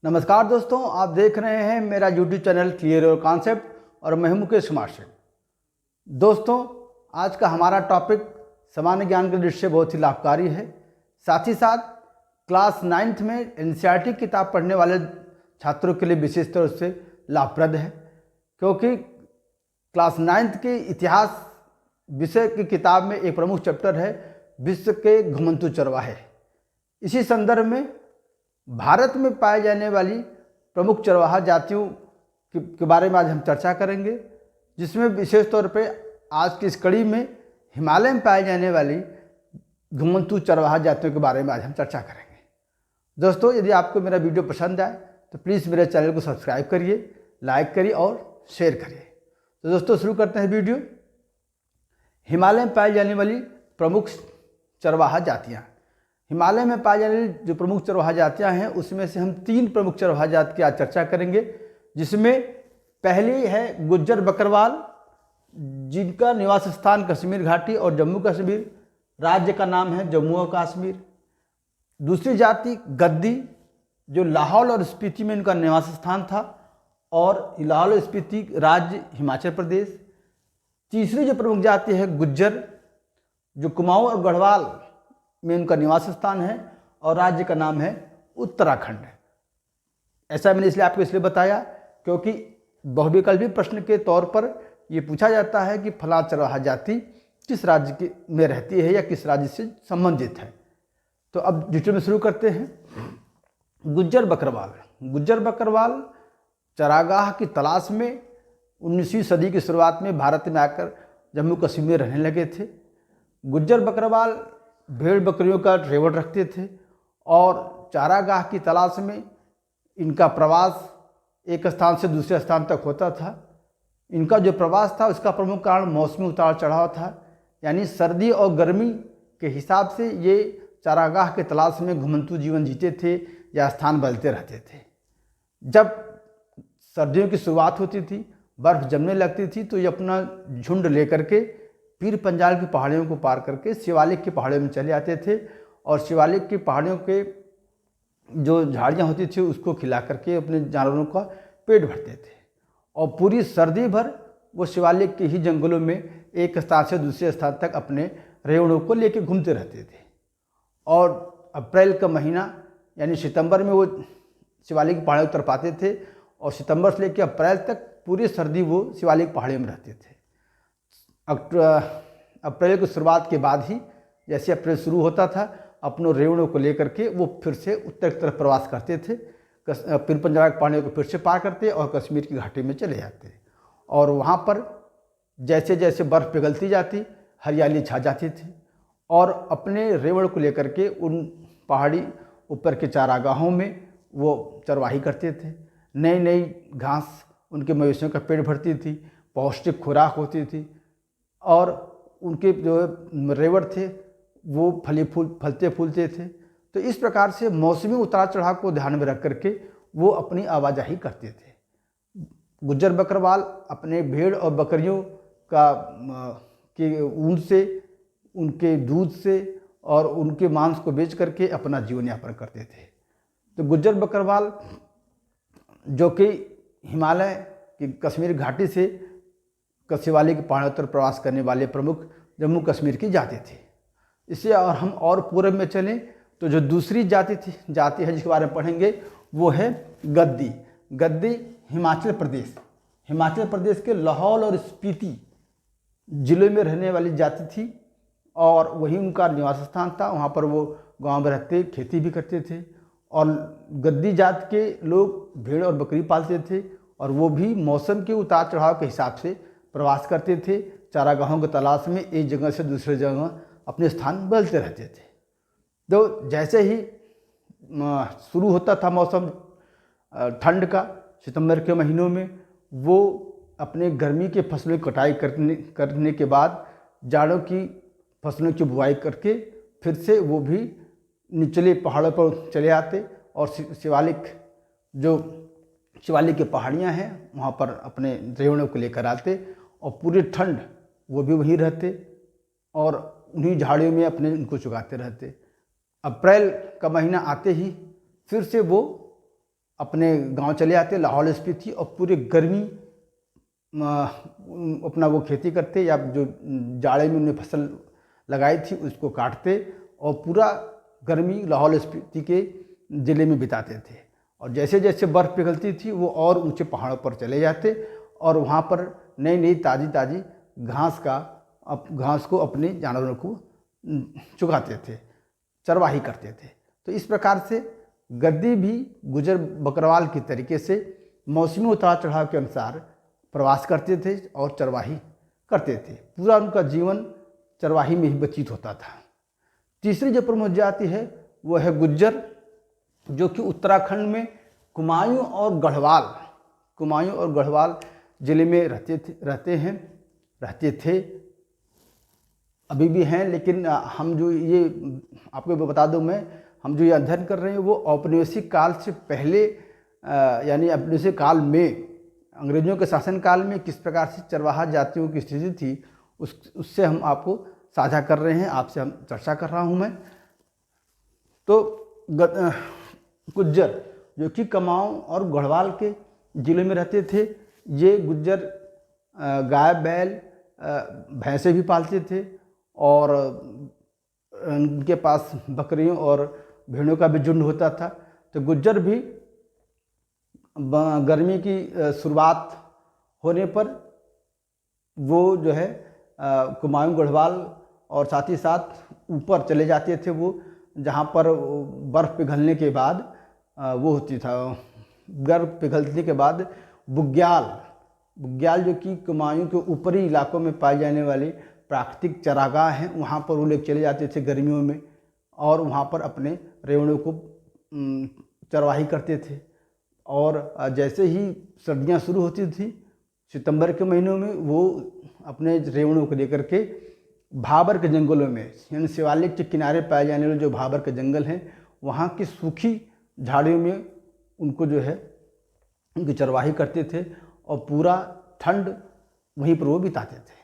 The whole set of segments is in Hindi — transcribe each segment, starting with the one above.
नमस्कार दोस्तों, आप देख रहे हैं मेरा YouTube channel clear your concept और मैं हूं मुकेश कुमार सिंह। दोस्तों, आज का हमारा टॉपिक सामान्य ज्ञान के दृष्टि से बहुत ही लाभकारी है। साथ ही साथ क्लास 9th में एनसीईआरटी किताब पढ़ने वाले छात्रों के लिए विशेष तौर से लाभप्रद है, क्योंकि क्लास 9th के इतिहास विषय की किताब में एक प्रमुख चैप्टर है विश्व के घुमंतू चरवाहे। इसी संदर्भ में भारत में पाए जाने वाली प्रमुख चरवाहा जातियों के बारे में आज हम चर्चा करेंगे, जिसमें विशेष तौर पे आज की इस कड़ी में हिमालय में पाए जाने वाली घुमंतू चरवाहा जातियों के बारे में आज हम चर्चा करेंगे। दोस्तों, यदि आपको मेरा वीडियो पसंद आए तो प्लीज़ मेरे चैनल को सब्सक्राइब करिए, लाइक करिए और शेयर करिए। तो दोस्तों, शुरू करते हैं वीडियो। हिमालय में पाई जाने वाली प्रमुख चरवाहा जातियाँ। हिमालय में पाई जाने वाली जो प्रमुख चरवाहा जातियाँ हैं, उसमें से हम 3 प्रमुख चरवाहा जाति की आज चर्चा करेंगे, जिसमें पहली है गुज्जर बकरवाल, जिनका निवास स्थान कश्मीर घाटी और जम्मू कश्मीर, राज्य का नाम है जम्मू और कश्मीर। दूसरी जाति गद्दी, जो लाहौल और स्पीति में इनका निवास स्थान था और लाहौल और स्पीति राज्य हिमाचल प्रदेश। तीसरी जो प्रमुख जाति है गुज्जर, जो कुमाऊं और गढ़वाल में उनका निवास स्थान है और राज्य का नाम है उत्तराखंड। ऐसा मैंने इसलिए आपको इसलिए बताया क्योंकि बहुविकल्पी प्रश्न के तौर पर ये पूछा जाता है कि फला चरवाहा जाति किस राज्य के में रहती है या किस राज्य से संबंधित है। तो अब डिटेल में शुरू करते हैं। गुज्जर बकरवाल। गुज्जर बकरवाल चरागाह की तलाश में 19वीं सदी की शुरुआत में भारत में आकर जम्मू कश्मीर में रहने लगे थे। गुज्जर बकरवाल भेड़ बकरियों का रेवड़ रखते थे और चारागाह की तलाश में इनका प्रवास एक स्थान से दूसरे स्थान तक होता था। इनका जो प्रवास था उसका प्रमुख कारण मौसमी उतार चढ़ाव था, यानी सर्दी और गर्मी के हिसाब से ये चारागाह के तलाश में घुमंतू जीवन जीते थे या स्थान बदलते रहते थे। जब सर्दियों की शुरुआत होती थी, बर्फ़ जमने लगती थी, तो ये अपना झुंड लेकर के पीर पंजाल की पहाड़ियों को पार करके शिवालिक की पहाड़ियों में चले आते थे और शिवालिक की पहाड़ियों के जो झाड़ियाँ होती थी उसको खिला करके अपने जानवरों का पेट भरते थे और पूरी सर्दी भर वो शिवालिक के ही जंगलों में एक स्थान से दूसरे स्थान तक अपने रेवड़ों को लेके घूमते रहते थे। और अप्रैल का महीना यानी सितंबर में वो शिवालिक की पहाड़ियों उतर पाते थे और सितंबर से लेकर अप्रैल तक पूरी सर्दी वो शिवालिक पहाड़ियों में रहते थे। अप्रैल की शुरुआत के बाद ही, जैसे अप्रैल शुरू होता था, अपनों रेवड़ों को लेकर के वो फिर से उत्तर की तरफ प्रवास करते थे। पीर पंजाल की पहाड़ियों को फिर से पार करते और कश्मीर की घाटी में चले जाते और वहाँ पर जैसे जैसे बर्फ़ पिघलती जाती, हरियाली छा जाती थी और अपने रेवड़ को लेकर के उन पहाड़ी ऊपर के चारागाहों में वो चरवाही करते थे। नई नई घास उनके मवेशियों का पेट भरती थी, पौष्टिक खुराक होती थी और उनके जो रेवड़ थे वो फलते फूलते थे। तो इस प्रकार से मौसमी उतार चढ़ाव को ध्यान में रख करके वो अपनी आवाजाही करते थे। गुज्जर बकरवाल अपने भेड़ और बकरियों के ऊन से, उनके दूध से और उनके मांस को बेच करके अपना जीवन यापन करते थे। तो गुज्जर बकरवाल जो कि हिमालय की कश्मीर घाटी से शिवालिक की पहाड़ों पर प्रवास करने वाले प्रमुख जम्मू कश्मीर की जाति थी। इसे और हम और पूर्व में चलें तो जो दूसरी जाति है जिसके बारे में पढ़ेंगे वो है गद्दी। गद्दी हिमाचल प्रदेश के लाहौल और स्पीति जिले में रहने वाली जाति थी और वही उनका निवास स्थान था। वहाँ पर वो गांव में रहते, खेती भी करते थे और गद्दी जात के लोग भेड़ और बकरी पालते थे और वो भी मौसम के उतार चढ़ाव के हिसाब से प्रवास करते थे। चारागाहों की तलाश में एक जगह से दूसरे जगह अपने स्थान बदलते रहते थे। तो जैसे ही शुरू होता था मौसम ठंड का, सितंबर के महीनों में वो अपने गर्मी के फसलों की कटाई करने के बाद जाड़ों की फसलों की बुआई करके फिर से वो भी निचले पहाड़ों पर चले आते और शिवालिक की पहाड़ियाँ हैं वहाँ पर अपने रेवड़ों को लेकर आते और पूरी ठंड वो भी वहीं रहते और उन्हीं झाड़ियों में अपने उनको चुगाते रहते। अप्रैल का महीना आते ही फिर से वो अपने गांव चले आते लाहौल स्पीति और पूरे गर्मी अपना वो खेती करते या जो जाड़े में उन्हें फसल लगाई थी उसको काटते और पूरा गर्मी लाहौल स्पीति के ज़िले में बिताते थे। और जैसे जैसे बर्फ़ पिघलती थी वो और ऊंचे पहाड़ों पर चले जाते और वहाँ पर नई नई ताज़ी ताज़ी घास को अपने जानवरों को चुगाते थे, चरवाही करते थे। तो इस प्रकार से गद्दी भी गुजर बकरवाल की तरीके से मौसमी उतार चढ़ाव के अनुसार प्रवास करते थे और चरवाही करते थे। पूरा उनका जीवन चरवाही में ही व्यतीत होता था। तीसरी जो प्रमुख जाति है वो है गुज्जर, जो कि उत्तराखंड में कुमायूं और गढ़वाल ज़िले में रहते थे, अभी भी हैं। लेकिन हम जो ये आपको बता दूं हम जो ये अध्ययन कर रहे हैं वो औपनिवेशिक काल से पहले यानी औपनिवेशिक काल में अंग्रेजों के शासन काल में किस प्रकार से चरवाहा जातियों की स्थिति थी उससे हम आपको साझा कर रहे हैं, आपसे हम चर्चा कर रहा हूं मैं। तो गुज्जर जो कि कुमाऊं और गढ़वाल के ज़िले में रहते थे, ये गुज्जर गाय बैल भैंसे भी पालते थे और उनके पास बकरियों और भेड़ों का भी झुंड होता था। तो गुज्जर भी गर्मी की शुरुआत होने पर वो जो है कुमाऊं गढ़वाल और साथ ही साथ ऊपर चले जाते थे, वो जहाँ पर बर्फ़ पिघलने के बाद वो होती था, बर्फ़ पिघलने के बाद बुग्याल जो कि कुमायूं के ऊपरी इलाकों में पाई जाने वाली प्राकृतिक चरागाह हैं, वहाँ पर वो लोग चले जाते थे गर्मियों में और वहाँ पर अपने रेवड़ों को चरवाही करते थे। और जैसे ही सर्दियाँ शुरू होती थी सितंबर के महीनों में वो अपने रेवड़ों को लेकर के भाबर के जंगलों में, यानी शिवालिक के किनारे पाए जाने वाले जो भाबर के जंगल हैं वहाँ की सूखी झाड़ियों में उनको जो है उनकी चरवाही करते थे और पूरा ठंड वहीं पर वो बिताते थे।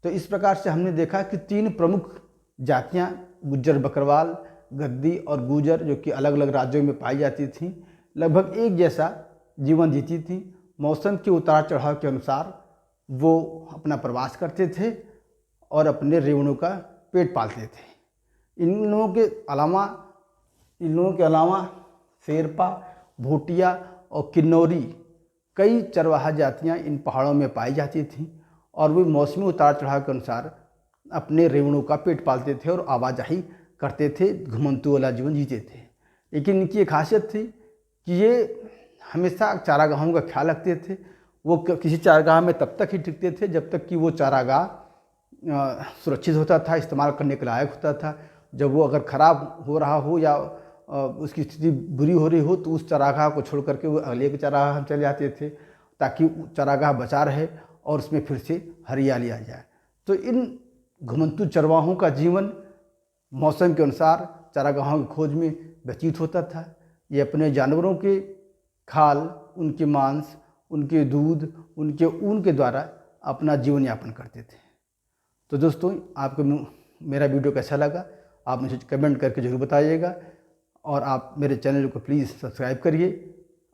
तो इस प्रकार से हमने देखा कि 3 प्रमुख जातियाँ गुज्जर बकरवाल, गद्दी और गुजर जो कि अलग अलग राज्यों में पाई जाती थीं, लगभग एक जैसा जीवन जीती थीं। मौसम के उतार चढ़ाव के अनुसार वो अपना प्रवास करते थे और अपने रेवड़ों का पेट पालते थे। इन लोगों के अलावा शेरपा, भूटिया और किन्नौरी कई चरवाहा जातियाँ इन पहाड़ों में पाई जाती थीं और वे मौसमी उतार चढ़ाव के अनुसार अपने रेवड़ों का पेट पालते थे और आवाजाही करते थे, घुमंतू वाला जीवन जीते थे। लेकिन इनकी एक खासियत थी कि ये हमेशा चारागाहों का ख्याल रखते थे। वो किसी चारागाह में तब तक ही टिकते थे जब तक कि वो चारागाह सुरक्षित होता था, इस्तेमाल करने के लायक होता था। जब वो अगर ख़राब हो रहा हो या उसकी स्थिति बुरी हो रही हो तो उस चारागाह को छोड़ करके वो अगले के चारागाह हम चले जाते थे ताकि चारागाह बचा रहे और उसमें फिर से हरियाली आ जाए। तो इन घुमंतू चरवाहों का जीवन मौसम के अनुसार चारागाहों की खोज में व्यतीत होता था। ये अपने जानवरों के खाल, उनके मांस, उनके दूध, उनके ऊन के द्वारा अपना जीवन यापन करते थे। तो दोस्तों, आपको मेरा वीडियो कैसा लगा आप मुझे कमेंट करके ज़रूर बताइएगा और आप मेरे चैनल को प्लीज़ सब्सक्राइब करिए,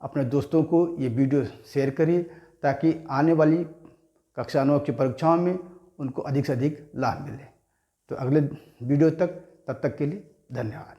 अपने दोस्तों को ये वीडियो शेयर करिए ताकि आने वाली कक्षा 9 की परीक्षाओं में उनको अधिक से अधिक लाभ मिले। तो अगले वीडियो तक, तब तक के लिए धन्यवाद।